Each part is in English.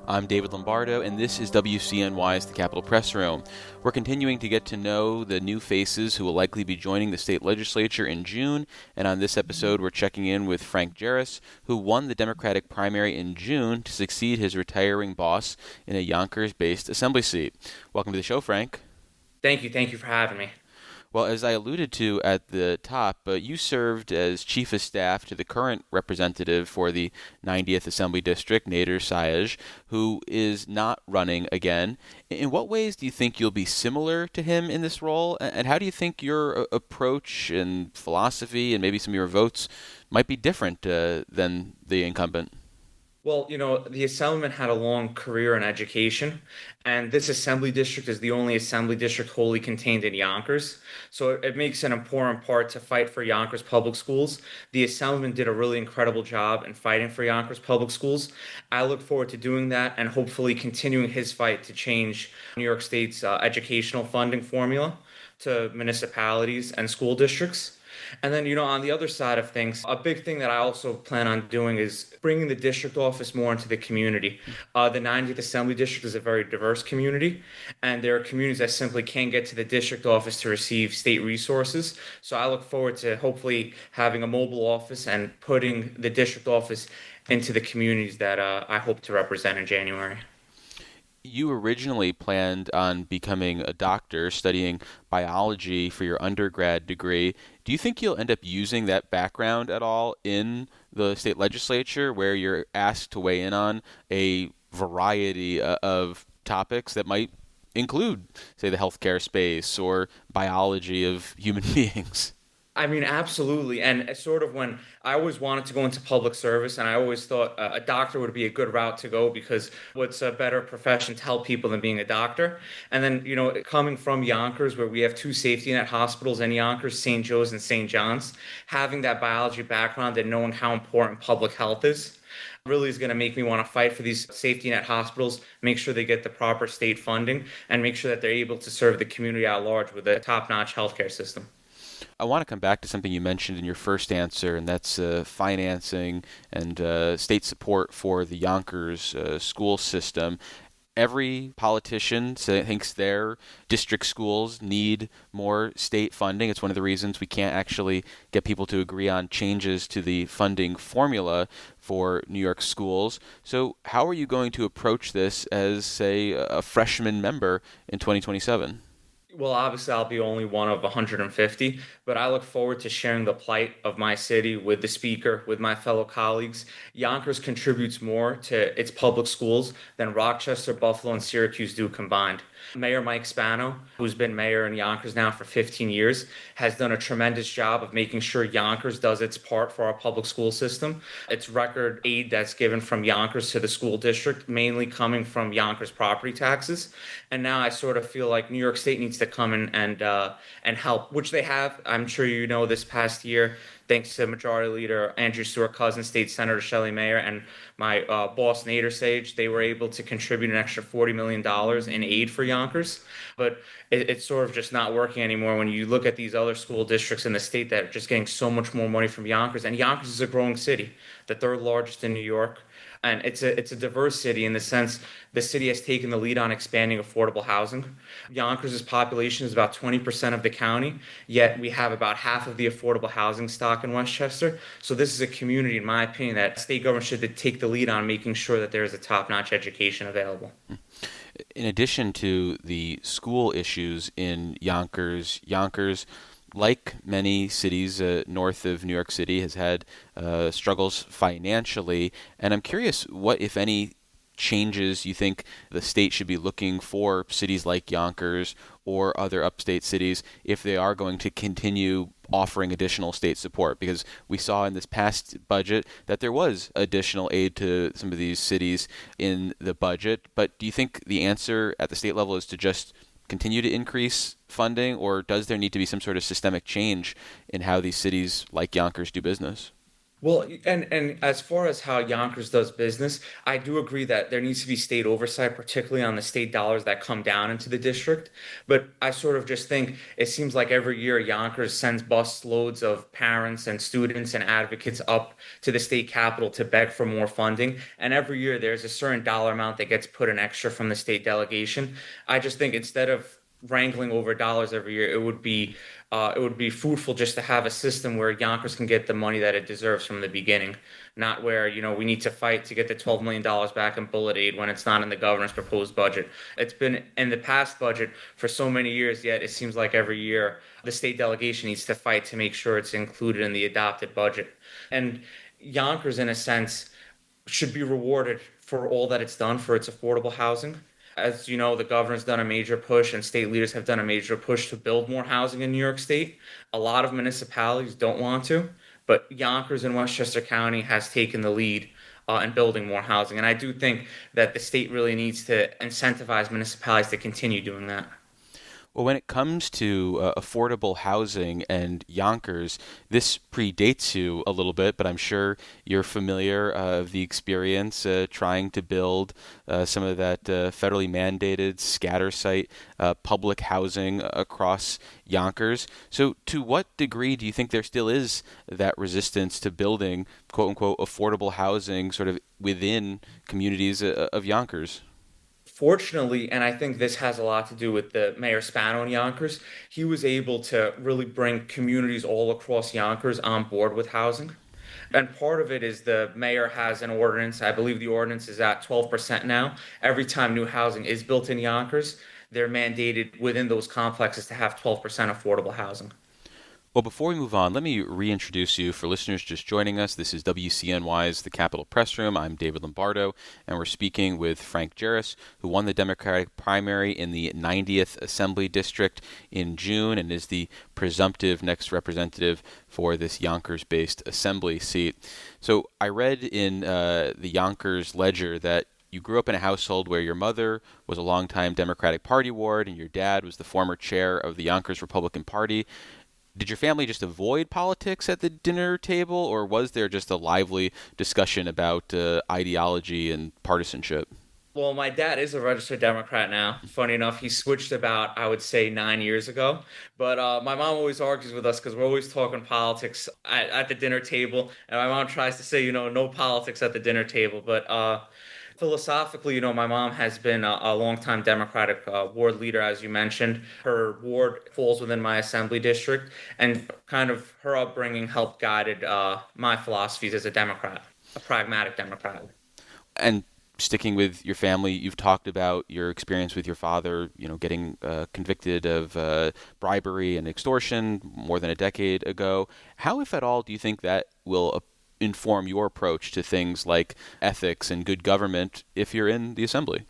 I'm David Lombardo, and this is WCNY's The Capitol Press Room. We're continuing to get to know the new faces who will likely be joining the state legislature in June, and on this episode we're checking in with Frank Jereis, who won the Democratic primary in June to succeed his retiring boss in a Yonkers-based assembly seat. Welcome to the show, Frank. Thank you for having me. Well, as I alluded to at the top, you served as chief of staff to the current representative for the 90th Assembly District, Nader Sayegh, who is not running again. In what ways do you think you'll be similar to him in this role? And how do you think your approach and philosophy and maybe some of your votes might be different than the incumbent? Well, the Assemblyman had a long career in education, and this Assembly District is the only Assembly District wholly contained in Yonkers. So it makes an important part to fight for Yonkers Public Schools. The Assemblyman did a really incredible job in fighting for Yonkers Public Schools. I look forward to doing that and hopefully continuing his fight to change New York State's educational funding formula to municipalities and school districts. And then, on the other side of things, a big thing that I also plan on doing is bringing the district office more into the community. The 90th Assembly District is a very diverse community, and there are communities that simply can't get to the district office to receive state resources. So I look forward to hopefully having a mobile office and putting the district office into the communities that I hope to represent in January. You originally planned on becoming a doctor, studying biology for your undergrad degree. Do you think you'll end up using that background at all in the state legislature, where you're asked to weigh in on a variety of topics that might include, say, the healthcare space or biology of human beings? I mean, absolutely. And sort of when I always wanted to go into public service, and I always thought a doctor would be a good route to go because what's a better profession to help people than being a doctor? And then, coming from Yonkers, where we have two safety net hospitals in Yonkers, St. Joe's and St. John's, having that biology background and knowing how important public health is really is going to make me want to fight for these safety net hospitals, make sure they get the proper state funding, and make sure that they're able to serve the community at large with a top-notch healthcare system. I want to come back to something you mentioned in your first answer, and that's financing and state support for the Yonkers school system. Every politician thinks their district schools need more state funding. It's one of the reasons we can't actually get people to agree on changes to the funding formula for New York schools. So how are you going to approach this as, say, a freshman member in 2027? Well, obviously, I'll be only one of 150, but I look forward to sharing the plight of my city with the speaker, with my fellow colleagues. Yonkers contributes more to its public schools than Rochester, Buffalo, and Syracuse do combined. Mayor Mike Spano, who's been mayor in Yonkers now for 15 years, has done a tremendous job of making sure Yonkers does its part for our public school system. It's record aid that's given from Yonkers to the school district, mainly coming from Yonkers property taxes. And now I sort of feel like New York State needs to come in and help, which they have. I'm sure this past year, thanks to Majority Leader Andrew Stewart-Cousins, State Senator Shelley Mayer, and my boss Nader Sayegh, they were able to contribute an extra $40 million in aid for Yonkers. But it's sort of just not working anymore when you look at these other school districts in the state that are just getting so much more money from Yonkers. And Yonkers is a growing city, the third largest in New York. And it's a diverse city in the sense the city has taken the lead on expanding affordable housing. Yonkers' population is about 20% of the county, yet we have about half of the affordable housing stock in Westchester. So this is a community, in my opinion, that state government should take the lead on making sure that there is a top-notch education available. In addition to the school issues in Yonkers, like many cities north of New York City, has had struggles financially. And I'm curious what, if any, changes you think the state should be looking for cities like Yonkers or other upstate cities if they are going to continue offering additional state support, because we saw in this past budget that there was additional aid to some of these cities in the budget. But do you think the answer at the state level is to just continue to increase funding, or does there need to be some sort of systemic change in how these cities like Yonkers do business? Well, and as far as how Yonkers does business, I do agree that there needs to be state oversight, particularly on the state dollars that come down into the district. But I sort of just think it seems like every year Yonkers sends bus loads of parents and students and advocates up to the state capitol to beg for more funding. And every year there's a certain dollar amount that gets put in extra from the state delegation. I just think instead of wrangling over dollars every year, it would be fruitful just to have a system where Yonkers can get the money that it deserves from the beginning, not where, we need to fight to get the $12 million back in bullet aid when it's not in the governor's proposed budget. It's been in the past budget for so many years, yet it seems like every year the state delegation needs to fight to make sure it's included in the adopted budget. And Yonkers, in a sense, should be rewarded for all that it's done for its affordable housing. As you know, the governor's done a major push and state leaders have done a major push to build more housing in New York State. A lot of municipalities don't want to, but Yonkers and Westchester County has taken the lead in building more housing. And I do think that the state really needs to incentivize municipalities to continue doing that. Well, when it comes to affordable housing and Yonkers, this predates you a little bit, but I'm sure you're familiar of the experience trying to build some of that federally mandated scatter site public housing across Yonkers. So, to what degree do you think there still is that resistance to building quote unquote affordable housing sort of within communities of Yonkers? Fortunately, and I think this has a lot to do with the Mayor Spano in Yonkers, he was able to really bring communities all across Yonkers on board with housing. And part of it is the mayor has an ordinance. I believe the ordinance is at 12% now. Every time new housing is built in Yonkers, they're mandated within those complexes to have 12% affordable housing. Well, before we move on, let me reintroduce you for listeners just joining us. This is WCNY's The Capitol Press Room. I'm David Lombardo, and we're speaking with Frank Jereis, who won the Democratic primary in the 90th Assembly District in June and is the presumptive next representative for this Yonkers-based Assembly seat. So I read in the Yonkers Ledger that you grew up in a household where your mother was a longtime Democratic Party ward and your dad was the former chair of the Yonkers Republican Party. Did your family just avoid politics at the dinner table, or was there just a lively discussion about ideology and partisanship? Well, my dad is a registered Democrat now. Funny enough, he switched about, I would say, 9 years ago. But my mom always argues with us because we're always talking politics at the dinner table. And my mom tries to say, no politics at the dinner table. But philosophically, my mom has been a longtime Democratic ward leader, as you mentioned. Her ward falls within my assembly district, and kind of her upbringing helped guided my philosophies as a Democrat, a pragmatic Democrat. And sticking with your family, you've talked about your experience with your father, getting convicted of bribery and extortion more than a decade ago. How, if at all, do you think that will inform your approach to things like ethics and good government if you're in the assembly?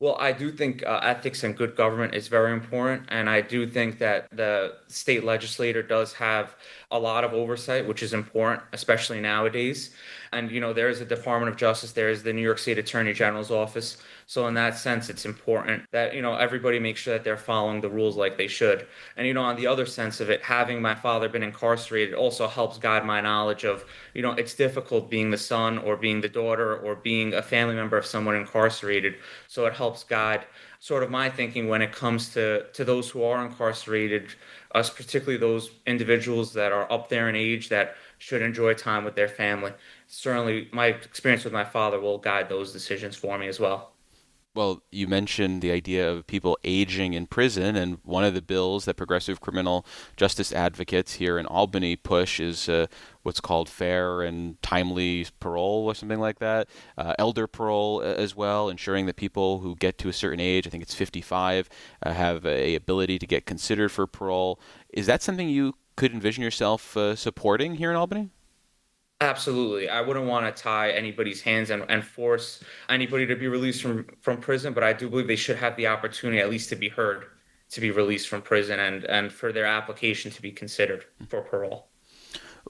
Well, I do think ethics and good government is very important. And I do think that the state legislator does have a lot of oversight, which is important, especially nowadays. And, there is a Department of Justice, there is the New York State Attorney General's office. So, in that sense, it's important that, everybody makes sure that they're following the rules like they should. And, on the other sense of it, having my father been incarcerated also helps guide my knowledge of, it's difficult being the son or being the daughter or being a family member of someone incarcerated. So, it helps guide sort of my thinking when it comes to those who are incarcerated, us particularly those individuals that are up there in age that should enjoy time with their family. Certainly, my experience with my father will guide those decisions for me as well. Well, you mentioned the idea of people aging in prison, and one of the bills that progressive criminal justice advocates here in Albany push is what's called fair and timely parole or something like that. Elder parole as well, ensuring that people who get to a certain age, I think it's 55, have a ability to get considered for parole. Is that something you could envision yourself supporting here in Albany? Absolutely. I wouldn't want to tie anybody's hands and force anybody to be released from prison, but I do believe they should have the opportunity at least to be heard, to be released from prison and for their application to be considered for parole.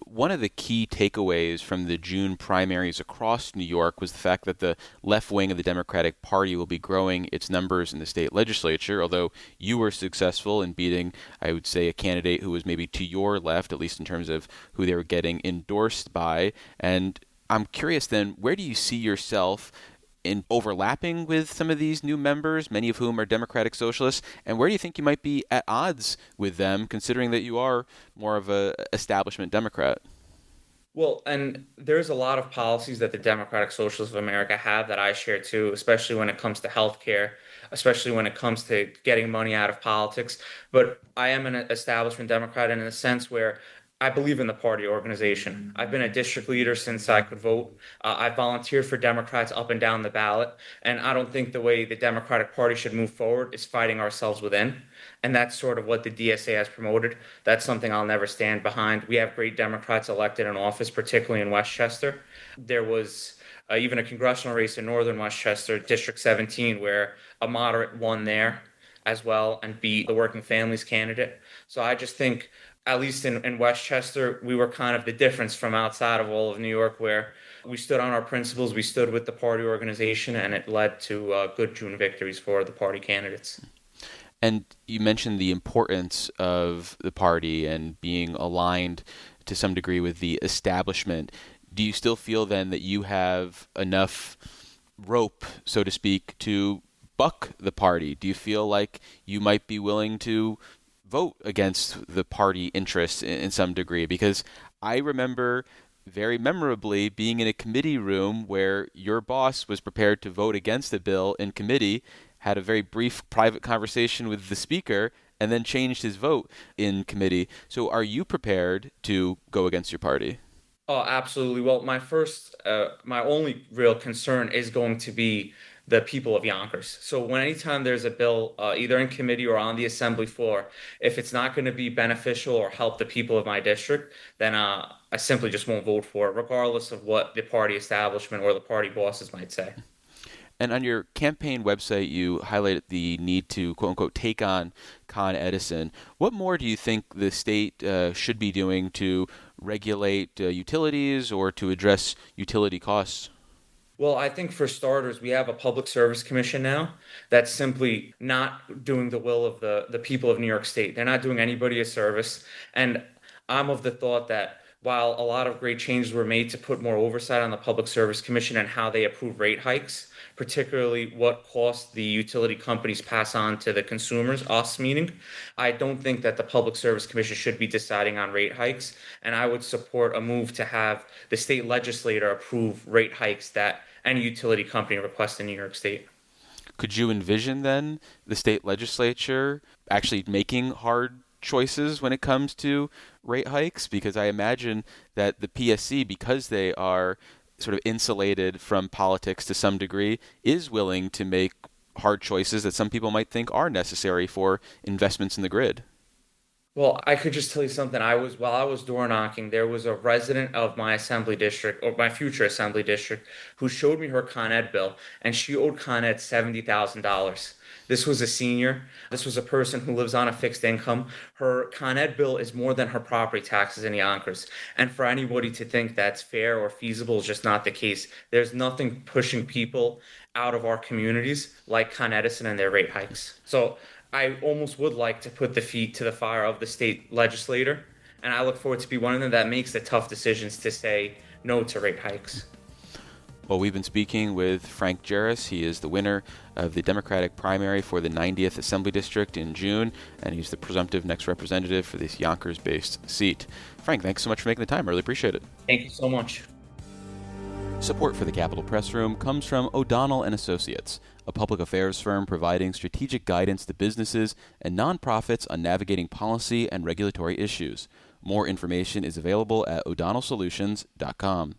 one of the key takeaways from the June primaries across New York was the fact that the left wing of the Democratic Party will be growing its numbers in the state legislature, although you were successful in beating, I would say, a candidate who was maybe to your left, at least in terms of who they were getting endorsed by. And I'm curious then, where do you see yourself in overlapping with some of these new members, many of whom are Democratic Socialists, and where do you think you might be at odds with them, considering that you are more of a establishment Democrat? Well, and there's a lot of policies that the Democratic Socialists of America have that I share too, especially when it comes to healthcare, especially when it comes to getting money out of politics. But I am an establishment Democrat in a sense where I believe in the party organization. I've been a district leader since I could vote. I've volunteered for Democrats up and down the ballot. And I don't think the way the Democratic Party should move forward is fighting ourselves within. And that's sort of what the DSA has promoted. That's something I'll never stand behind. We have great Democrats elected in office, particularly in Westchester. There was even a congressional race in northern Westchester, District 17, where a moderate won there as well and beat the working families candidate. So I just think, at least in Westchester, we were kind of the difference from outside of all of New York, where we stood on our principles, we stood with the party organization, and it led to good June victories for the party candidates. And you mentioned the importance of the party and being aligned to some degree with the establishment. Do you still feel then that you have enough rope, so to speak, to buck the party? Do you feel like you might be willing to vote against the party interests in some degree? Because I remember very memorably being in a committee room where your boss was prepared to vote against the bill in committee, had a very brief private conversation with the speaker, and then changed his vote in committee. So are you prepared to go against your party? Oh, absolutely. Well, my only real concern is going to be the people of Yonkers. So when anytime there's a bill, either in committee or on the assembly floor, if it's not going to be beneficial or help the people of my district, then I simply just won't vote for it, regardless of what the party establishment or the party bosses might say. And on your campaign website, you highlighted the need to, quote unquote, take on Con Edison. What more do you think the state should be doing to regulate utilities or to address utility costs? Well, I think for starters, we have a public service commission now that's simply not doing the will of the people of New York State. They're not doing anybody a service. And I'm of the thought that while a lot of great changes were made to put more oversight on the Public Service Commission and how they approve rate hikes, particularly what costs the utility companies pass on to the consumers, us meaning, I don't think that the Public Service Commission should be deciding on rate hikes. And I would support a move to have the state legislature approve rate hikes that any utility company requests in New York State. Could you envision then the state legislature actually making hard choices when it comes to rate hikes? Because I imagine that the PSC, because they are sort of insulated from politics to some degree, is willing to make hard choices that some people might think are necessary for investments in the grid. Well, I could just tell you something. While I was door knocking, there was a resident of my assembly district or my future assembly district who showed me her Con Ed bill, and she owed Con Ed $70,000. This was a senior. This was a person who lives on a fixed income. Her Con Ed bill is more than her property taxes in Yonkers. And for anybody to think that's fair or feasible is just not the case. There's nothing pushing people out of our communities like Con Edison and their rate hikes. So I almost would like to put the feet to the fire of the state legislator, and I look forward to be one of them that makes the tough decisions to say no to rate hikes. Well, we've been speaking with Frank Jereis. He is the winner of the Democratic primary for the 90th Assembly District in June, and he's the presumptive next representative for this Yonkers-based seat. Frank, thanks so much for making the time. I really appreciate it. Thank you so much. Support for the Capitol Press Room comes from O'Donnell and Associates, a public affairs firm providing strategic guidance to businesses and nonprofits on navigating policy and regulatory issues. More information is available at o'donnellsolutions.com.